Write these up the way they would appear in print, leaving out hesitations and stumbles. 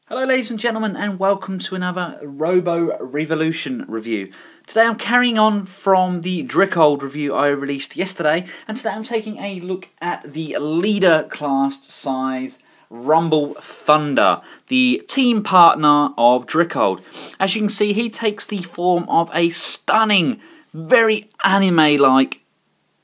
Hello ladies and gentlemen, and welcome to another Robo Revolution review. Today I'm carrying on from the Drickold review I released yesterday, and today I'm taking a look at the leader class size Rumble Thunder, the team partner of Drickold. As you can see, he takes the form of a stunning, very anime-like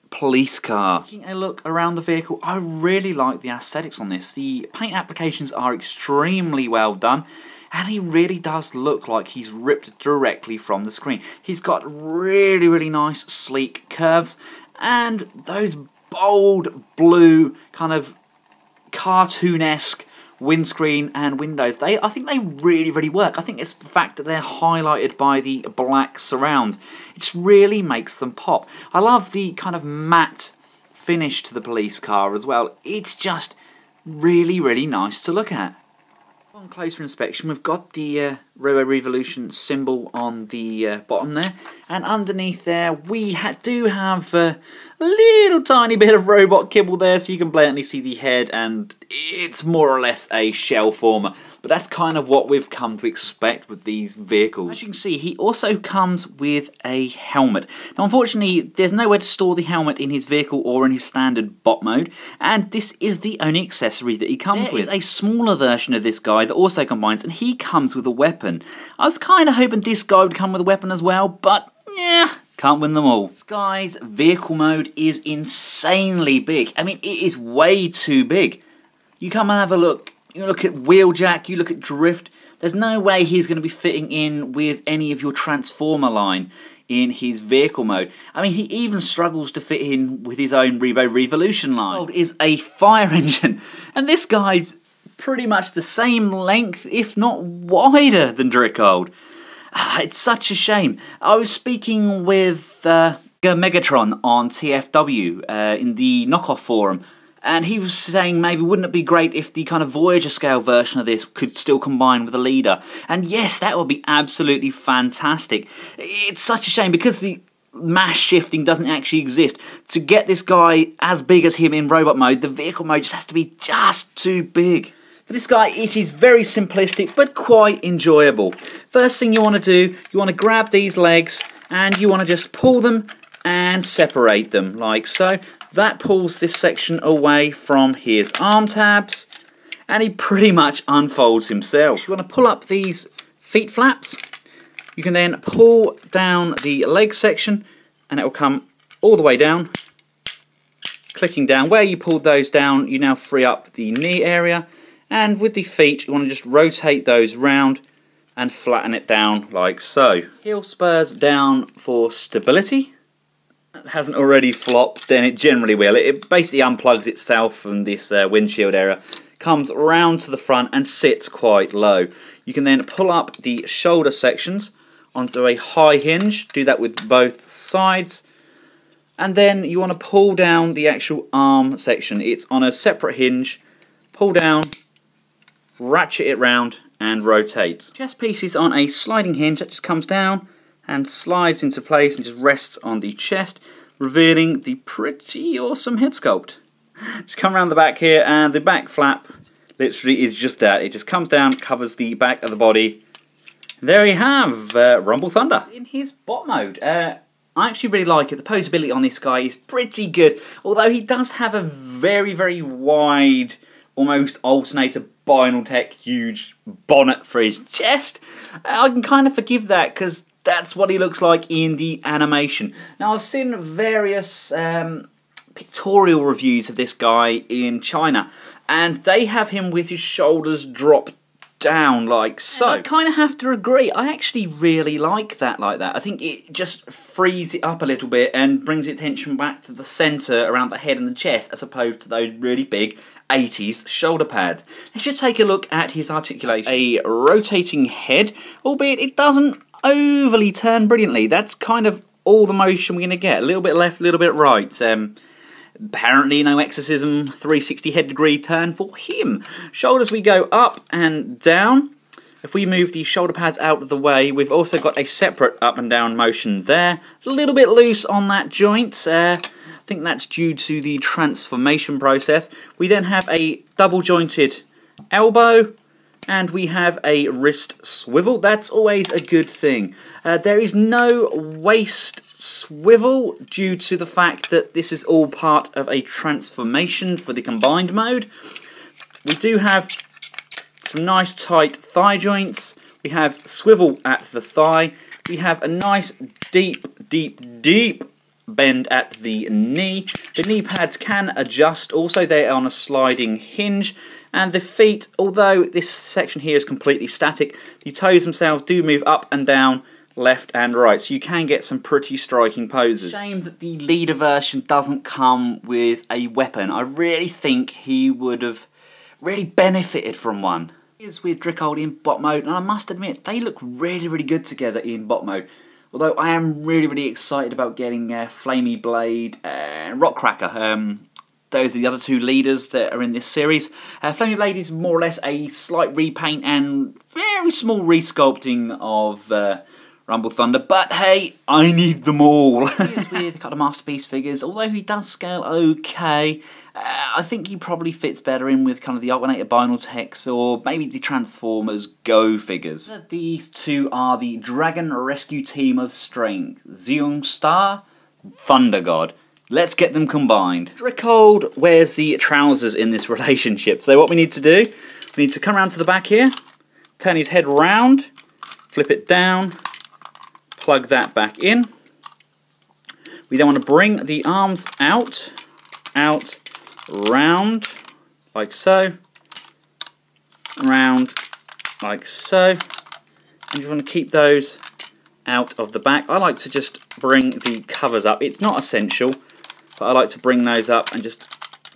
police car. Taking a look around the vehicle, I really like the aesthetics on this. The paint applications are extremely well done, and he really does look like he's ripped directly from the screen. He's got really nice sleek curves, and those bold blue kind of cartoonesque windscreen and windows, I think they really work. I think it's the fact that they're highlighted by the black surround. It just really makes them pop. I love the kind of matte finish to the police car as well. It's just really nice to look at. On closer inspection, we've got the Robo Revolution symbol on the bottom there, and underneath there we do have a little tiny bit of robot kibble there, so you can blatantly see the head, and it's more or less a shell former. But that's kind of what we've come to expect with these vehicles. As you can see, he also comes with a helmet. Now unfortunately, there's nowhere to store the helmet in his vehicle or in his standard bot mode, and this is the only accessory that he comes with. There is a smaller version of this guy that also combines, and he comes with a weapon. I was kind of hoping this guy would come with a weapon as well, but yeah, can't win them all. This guy's vehicle mode is insanely big. I mean, it is way too big. You come and have a look. You look at wheeljack, you look at drift. There's no way he's going to be fitting in with any of your Transformer line in his vehicle mode. I mean, he even struggles to fit in with his own Robo Revolution line. It is a fire engine, and this guy's pretty much the same length, if not wider, than Drickold. It's such a shame. I was speaking with Megatron on TFW in the knockoff forum, and he was saying maybe wouldn't it be great if the kind of Voyager scale version of this could still combine with the leader. And yes, that would be absolutely fantastic. It's such a shame because the mass shifting doesn't actually exist. To get this guy as big as him in robot mode, the vehicle mode just has to be just too big. For this guy, it is very simplistic but quite enjoyable. First thing you want to do, you want to grab these legs and you want to just pull them and separate them like so. That pulls this section away from his arm tabs, and he pretty much unfolds himself. You want to pull up these feet flaps. You can then pull down the leg section and it will come all the way down. Clicking down where you pulled those down, you now free up the knee area. And with the feet, you want to just rotate those round and flatten it down like so. Heel spurs down for stability. If it hasn't already flopped, then it generally will. It basically unplugs itself from this windshield area, comes round to the front and sits quite low. You can then pull up the shoulder sections onto a high hinge. Do that with both sides. And then you want to pull down the actual arm section. It's on a separate hinge. Pull down, ratchet it round and rotate. Chest piece is on a sliding hinge that just comes down and slides into place and just rests on the chest, revealing the pretty awesome head sculpt. Just come around the back here, and the back flap literally is just that. It just comes down, covers the back of the body. There you have Rumble Thunder in his bot mode. I actually really like it. The posability on this guy is pretty good, although he does have a very wide, almost alternator Binal Tech huge bonnet for his chest. I can kind of forgive that because that's what he looks like in the animation. Now I've seen various pictorial reviews of this guy in China, and they have him with his shoulders dropped down like so. And I kind of have to agree, I actually really like that I think it just frees it up a little bit and brings its attention back to the centre around the head and the chest as opposed to those really big 80s shoulder pads. Let's just take a look at his articulation. A rotating head, albeit it doesn't overly turn brilliantly. That's kind of all the motion we're going to get. A little bit left, a little bit right. Apparently no exorcism 360 head degree turn for him. Shoulders, we go up and down. If we move the shoulder pads out of the way, we've also got a separate up and down motion there. It's a little bit loose on that joint. I think that's due to the transformation process. We then have a double jointed elbow, And we have a wrist swivel. That's always a good thing. There is no waist swivel due to the fact that this is all part of a transformation for the combined mode. We do have some nice tight thigh joints. We have swivel at the thigh. We have a nice deep bend at the knee. The knee pads can adjust. Also, they are on a sliding hinge. And the feet, although this section here is completely static, the toes themselves do move up and down, left and right. So you can get some pretty striking poses. Shame that the leader version doesn't come with a weapon. I really think he would have really benefited from one. Here's with Drickold in bot mode, and I must admit, they look really good together in bot mode. Although I am really excited about getting Flamey Blade and Rockcracker. Those are the other two leaders that are in this series. Flamey Blade is more or less a slight repaint and very small resculpting of Rumble Thunder, but hey, I need them all. Here's with a couple of Masterpiece figures. Although he does scale okay, I think he probably fits better in with kind of the Alternator Vinyl Tex or maybe the Transformers Go figures. These two are the Dragon Rescue Team of Strength, Zeong Star, Thunder God. Let's get them combined. Drickold wears the trousers in this relationship. So what we need to do, we need to come around to the back here, turn his head round, flip it down, plug that back in. We then want to bring the arms out, round, like so, round, like so. And you want to keep those out of the back. I like to just bring the covers up. It's not essential, but I like to bring those up and just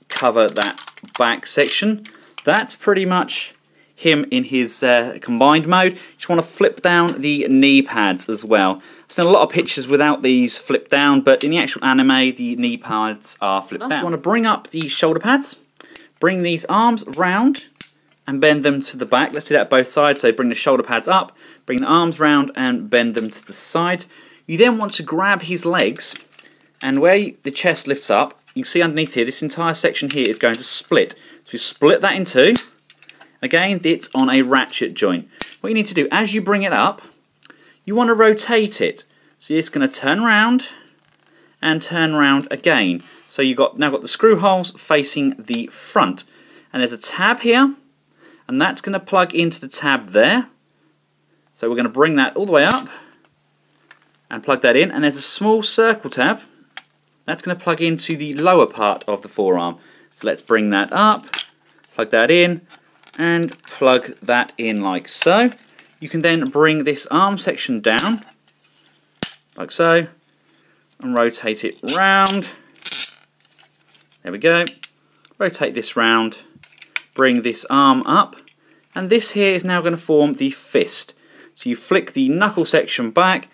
cover that back section. That's pretty much him in his combined mode. You just want to flip down the knee pads as well. I've seen a lot of pictures without these flipped down, but in the actual anime, the knee pads are flipped down. You want to bring up the shoulder pads, bring these arms round, and bend them to the back. Let's do that both sides. So bring the shoulder pads up, bring the arms round, and bend them to the side. You then want to grab his legs, and where the chest lifts up, you can see underneath here, this entire section here is going to split. So you split that in two. Again, it's on a ratchet joint. What you need to do, as you bring it up, you want to rotate it. So it's going to turn round and turn round again. So you've now got the screw holes facing the front. And there's a tab here, and that's going to plug into the tab there. So we're going to bring that all the way up and plug that in. And there's a small circle tab. That's going to plug into the lower part of the forearm. So let's bring that up, plug that in, and plug that in like so. You can then bring this arm section down, like so, and rotate it round. There we go. Rotate this round, bring this arm up, and this here is now going to form the fist. So you flick the knuckle section back,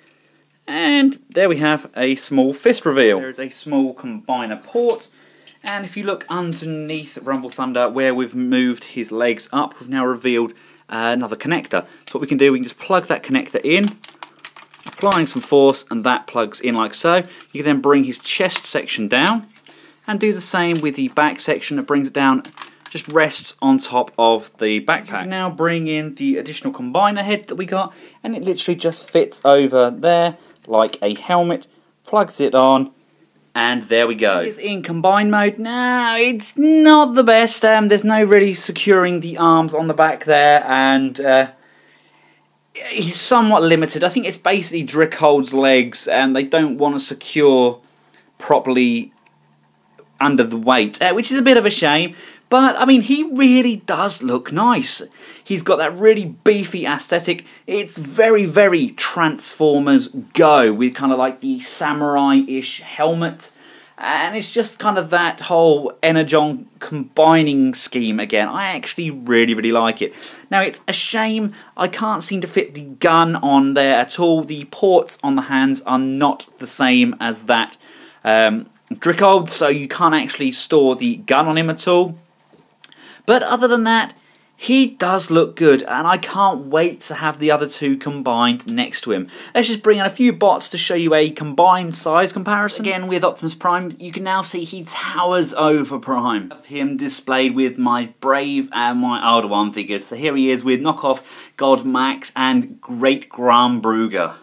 and there we have a small fist reveal. There is a small combiner port, and if you look underneath Rumble Thunder where we've moved his legs up, we've now revealed another connector. So what we can do, we can just plug that connector in, applying some force, and that plugs in like so. You can then bring his chest section down, and do the same with the back section. It brings it down, just rests on top of the backpack. You can now bring in the additional combiner head that we got, and it literally just fits over there like a helmet, plugs it on, and there we go. It's in combine mode. No, it's not the best. There's no really securing the arms on the back there, and he's somewhat limited. I think it's basically Drickold's legs, and they don't want to secure properly under the weight, which is a bit of a shame. But, I mean, he really does look nice. He's got that really beefy aesthetic. It's very Transformers Go, with kind of like the samurai-ish helmet. And it's just kind of that whole Energon combining scheme again. I actually really like it. Now, it's a shame I can't seem to fit the gun on there at all. The ports on the hands are not the same as that Drickold, so you can't actually store the gun on him at all. But other than that, he does look good, and I can't wait to have the other two combined next to him. Let's just bring in a few bots to show you a combined size comparison. Again, with Optimus Prime, you can now see he towers over Prime. I have him displayed with my Brave and my Older One figures. So here he is with knockoff God Max and Great Graham Brugger.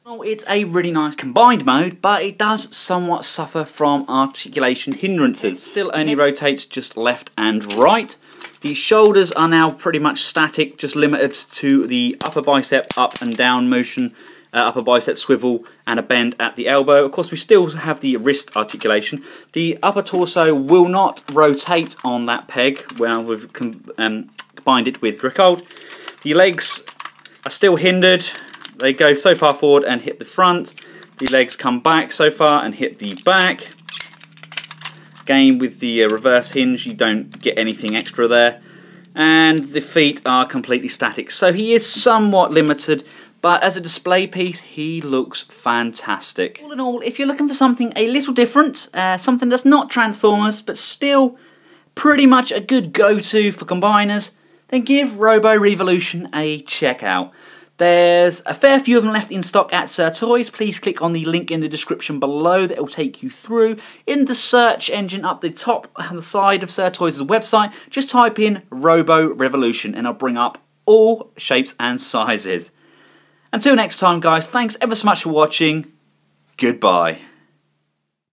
Well, it's a really nice combined mode, but it does somewhat suffer from articulation hindrances. It still only rotates just left and right. The shoulders are now pretty much static, just limited to the upper bicep up and down motion, upper bicep swivel and a bend at the elbow. Of course, we still have the wrist articulation. The upper torso will not rotate on that peg when we've combined it with Drickold. The legs are still hindered. They go so far forward and hit the front. The legs come back so far and hit the back. Again, with the reverse hinge, you don't get anything extra there. And the feet are completely static. So he is somewhat limited, but as a display piece, he looks fantastic. All in all, if you're looking for something a little different, something that's not Transformers, but still pretty much a good go-to for combiners, then give Robo Revolution a check out. There's a fair few of them left in stock at Sir Toys. Please click on the link in the description below that will take you through. In the search engine up the top on the side of Sir Toys' website, just type in Robo Revolution and it'll bring up all shapes and sizes. Until next time guys, thanks ever so much for watching. Goodbye.